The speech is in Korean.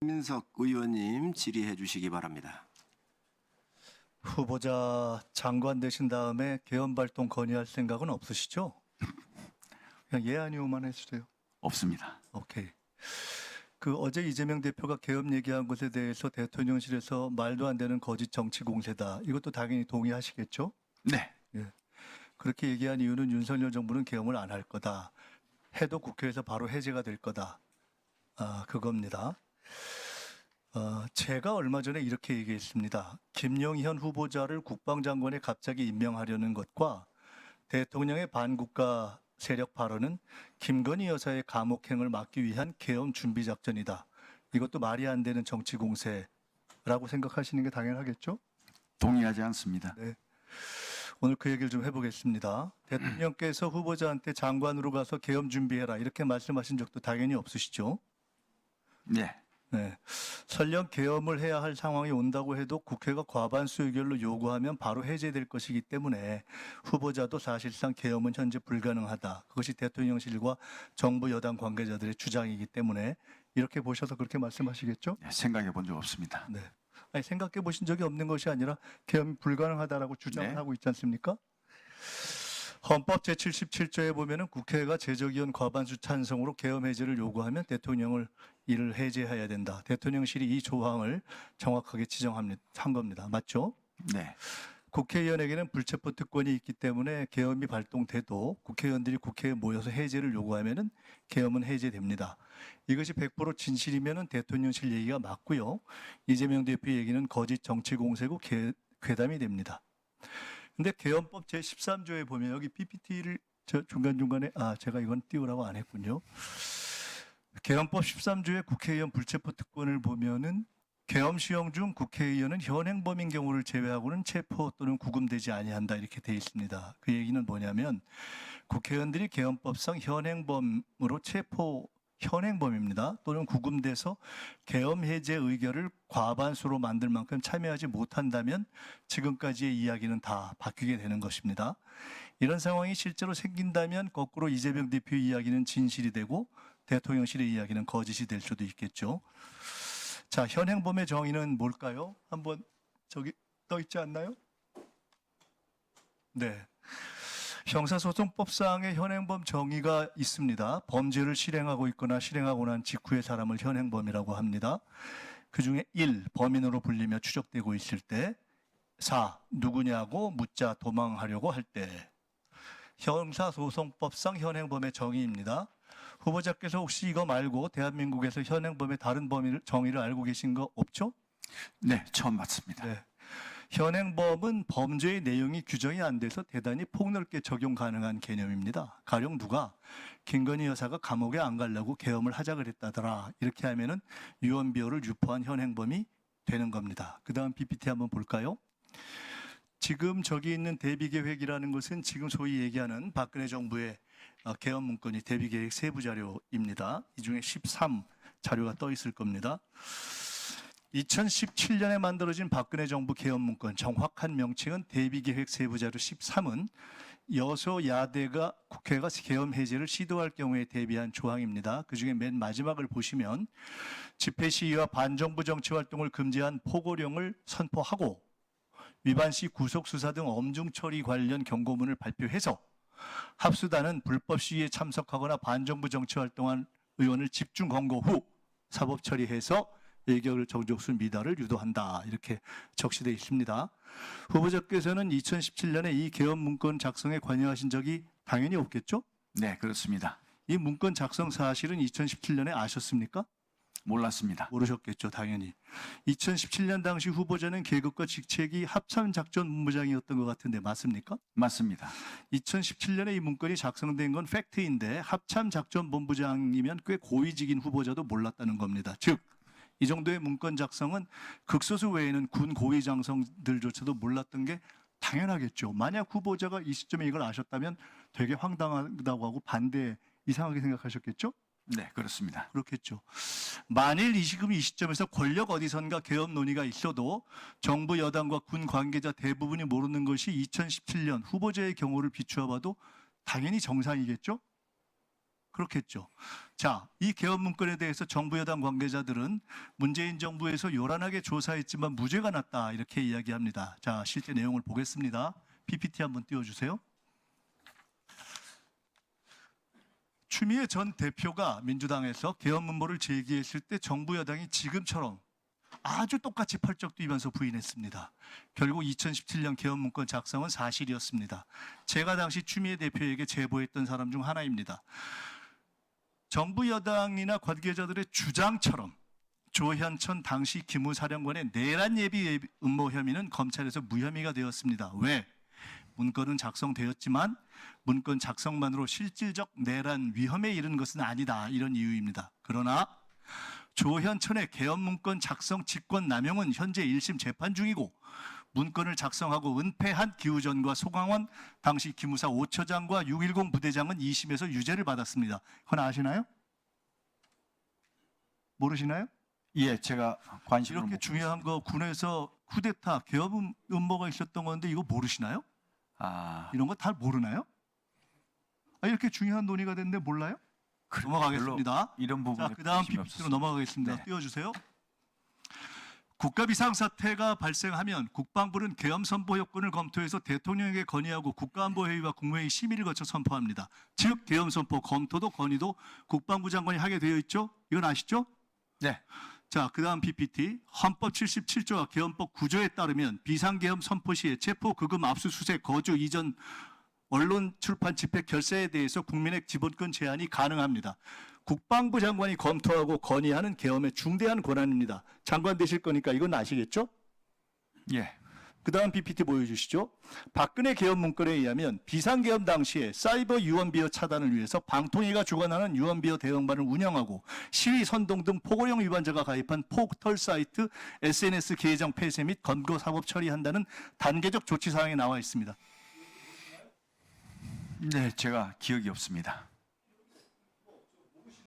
민석 의원님 질의해 주시기 바랍니다. 후보자 장관 되신 다음에 개헌 발동 건의할 생각은 없으시죠? 그냥 예 아니오만 해주세요. 없습니다. 오케이. 어제 이재명 대표가 개헌 얘기한 것에 대해서 대통령실에서 말도 안 되는 거짓 정치 공세다. 이것도 당연히 동의하시겠죠? 네. 그렇게 얘기한 이유는 윤석열 정부는 개헌을 안 할 거다. 해도 국회에서 바로 해제가 될 거다. 그겁니다. 제가 얼마 전에 이렇게 얘기했습니다. 김영현 후보자를 국방장관에 갑자기 임명하려는 것과 대통령의 반국가 세력 발언은 김건희 여사의 감옥행을 막기 위한 개헌 준비 작전이다. 이것도 말이 안 되는 정치 공세라고 생각하시는 게 당연하겠죠? 동의하지 않습니다. 네. 오늘 그 얘기를 좀 해보겠습니다. 대통령께서 후보자한테 장관으로 가서 개헌 준비해라 이렇게 말씀하신 적도 당연히 없으시죠? 네. 네. 설령 계엄을 해야 할 상황이 온다고 해도 국회가 과반수 의결로 요구하면 바로 해제될 것이기 때문에 후보자도 사실상 계엄은 현재 불가능하다. 그것이 대통령실과 정부 여당 관계자들의 주장이기 때문에 이렇게 보셔서 그렇게 말씀하시겠죠? 네, 생각해 본 적 없습니다. 네. 아니, 생각해 보신 적이 없는 것이 아니라 계엄이 불가능하다라고 주장을 네. 하고 있지 않습니까? 헌법 제77조에 보면은 국회가 제적의원 과반수 찬성으로 계엄 해제를 요구하면 대통령을 이를 해제해야 된다. 대통령실이 이 조항을 정확하게 한 겁니다. 맞죠? 네. 국회의원에게는 불체포 특권이 있기 때문에 계엄이 발동돼도 국회의원들이 국회에 모여서 해제를 요구하면은 계엄은 해제됩니다. 이것이 100% 진실이면은 대통령실 얘기가 맞고요. 이재명 대표 얘기는 거짓 정치 공세고 괴담이 됩니다. 근데 개헌법 제13조에 보면 여기 PPT를 중간중간에 제가 이건 띄우라고 안 했군요. 개헌법 13조의 국회의원 불체포 특권을 보면은 계엄 시행 중 국회의원은 현행범인 경우를 제외하고는 체포 또는 구금되지 아니한다 이렇게 돼 있습니다. 그 얘기는 뭐냐면 국회의원들이 계엄법상 현행범입니다. 또는 구금돼서 계엄 해제 의결을 과반수로 만들 만큼 참여하지 못한다면 지금까지의 이야기는 다 바뀌게 되는 것입니다. 이런 상황이 실제로 생긴다면 거꾸로 이재명 대표의 이야기는 진실이 되고 대통령실의 이야기는 거짓이 될 수도 있겠죠. 자, 현행범의 정의는 뭘까요? 한번 저기 떠 있지 않나요? 네. 형사소송법상의 현행범 정의가 있습니다. 범죄를 실행하고 있거나 실행하고 난 직후의 사람을 현행범이라고 합니다. 그중에 1. 범인으로 불리며 추적되고 있을 때 4. 누구냐고 묻자 도망하려고 할 때 형사소송법상 현행범의 정의입니다. 후보자께서 혹시 이거 말고 대한민국에서 현행범의 다른 정의를 알고 계신 거 없죠? 네, 처음 봤습니다. 네. 현행범은 범죄의 내용이 규정이 안 돼서 대단히 폭넓게 적용 가능한 개념입니다. 가령 누가 김건희 여사가 감옥에 안 가려고 계엄을 하자 그랬다더라. 이렇게 하면은 유언비어를 유포한 현행범이 되는 겁니다. 그 다음 PPT 한번 볼까요? 지금 저기 있는 대비계획이라는 것은 지금 소위 얘기하는 박근혜 정부의 계엄 문건이 대비계획 세부 자료입니다. 이 중에 13 자료가 떠 있을 겁니다. 2017년에 만들어진 박근혜 정부 계엄 문건 정확한 명칭은 대비계획 세부자료 13은 여소야대가 국회가 계엄 해제를 시도할 경우에 대비한 조항입니다. 그중에 맨 마지막을 보시면 집회 시위와 반정부 정치 활동을 금지한 포고령을 선포하고 위반 시 구속 수사 등 엄중 처리 관련 경고문을 발표해서 합수단은 불법 시위에 참석하거나 반정부 정치 활동한 의원을 집중 검거 후 사법 처리해서 의결 정족수 미달을 유도한다. 이렇게 적시되어 있습니다. 후보자께서는 2017년에 이 계엄 문건 작성에 관여하신 적이 당연히 없겠죠? 네, 그렇습니다. 이 문건 작성 사실은 2017년에 아셨습니까? 몰랐습니다. 모르셨겠죠, 당연히. 2017년 당시 후보자는 계급과 직책이 합참작전본부장이었던 것 같은데 맞습니까? 맞습니다. 2017년에 이 문건이 작성된 건 팩트인데 합참작전본부장이면 꽤 고위직인 후보자도 몰랐다는 겁니다. 즉, 이 정도의 문건 작성은 극소수 외에는 군 고위 장성들조차도 몰랐던 게 당연하겠죠. 만약 후보자가 이 시점에 이걸 아셨다면 되게 황당하다고 하고 반대 이상하게 생각하셨겠죠? 네, 그렇습니다. 그렇겠죠. 만일 이 시점에서 권력 어디선가 계엄 논의가 있어도 정부 여당과 군 관계자 대부분이 모르는 것이 2017년 후보자의 경우를 비추어 봐도 당연히 정상이겠죠? 그렇겠죠. 자, 이 개헌 문건에 대해서 정부 여당 관계자들은 문재인 정부에서 요란하게 조사했지만 무죄가 났다 이렇게 이야기합니다. 자, 실제 내용을 보겠습니다. PPT 한번 띄워주세요. 추미애 전 대표가 민주당에서 개헌 문건을 제기했을 때 정부 여당이 지금처럼 아주 똑같이 펄쩍 뛰면서 부인했습니다. 결국 2017년 개헌 문건 작성은 사실이었습니다. 제가 당시 추미애 대표에게 제보했던 사람 중 하나입니다. 정부 여당이나 관계자들의 주장처럼 조현천 당시 기무사령관의 내란 예비 음모 혐의는 검찰에서 무혐의가 되었습니다. 왜? 문건은 작성되었지만 문건 작성만으로 실질적 내란 위험에 이른 것은 아니다. 이런 이유입니다. 그러나 조현천의 개헌 문건 작성 직권 남용은 현재 1심 재판 중이고 문건을 작성하고 은폐한 기우전과 소강원 당시 기무사 5처장과 610 부대장은 2심에서 유죄를 받았습니다. 그건 아시나요? 모르시나요? 예, 제가 관심을 이렇게 못 중요한 거 군에서 쿠데타 개헌 음모가 있었던 건데 이거 모르시나요? 아, 이런 거 다 모르나요? 이렇게 중요한 논의가 됐는데 몰라요? 넘어가겠습니다. 별로 이런 부분에 자, 그다음 관심이 PPT로 없었습니다. 넘어가겠습니다. 네. 띄워주세요. 국가 비상사태가 발생하면 국방부는 계엄 선포 여건을 검토해서 대통령에게 건의하고 국가안보회의와 국무회의 심의를 거쳐 선포합니다. 즉 계엄 선포 검토도 건의도 국방부 장관이 하게 되어 있죠. 이건 아시죠? 네. 자, 그다음 PPT. 헌법 77조와 계엄법 9조에 따르면 비상계엄 선포 시에 체포, 급음, 압수수색, 거주, 이전, 언론, 출판, 집회, 결사에 대해서 국민의 기본권 제한이 가능합니다. 국방부 장관이 검토하고 건의하는 계엄의 중대한 권한입니다. 장관 되실 거니까 이건 아시겠죠? 예. 그다음 PPT 보여주시죠. 박근혜 계엄 문건에 의하면 비상계엄 당시에 사이버 유언비어 차단을 위해서 방통위가 주관하는 유언비어 대응반을 운영하고 시위 선동 등 포고령 위반자가 가입한 포털 사이트 SNS 계정 폐쇄 및 검거 사법 처리한다는 단계적 조치 사항에 나와 있습니다. 네, 제가 기억이 없습니다.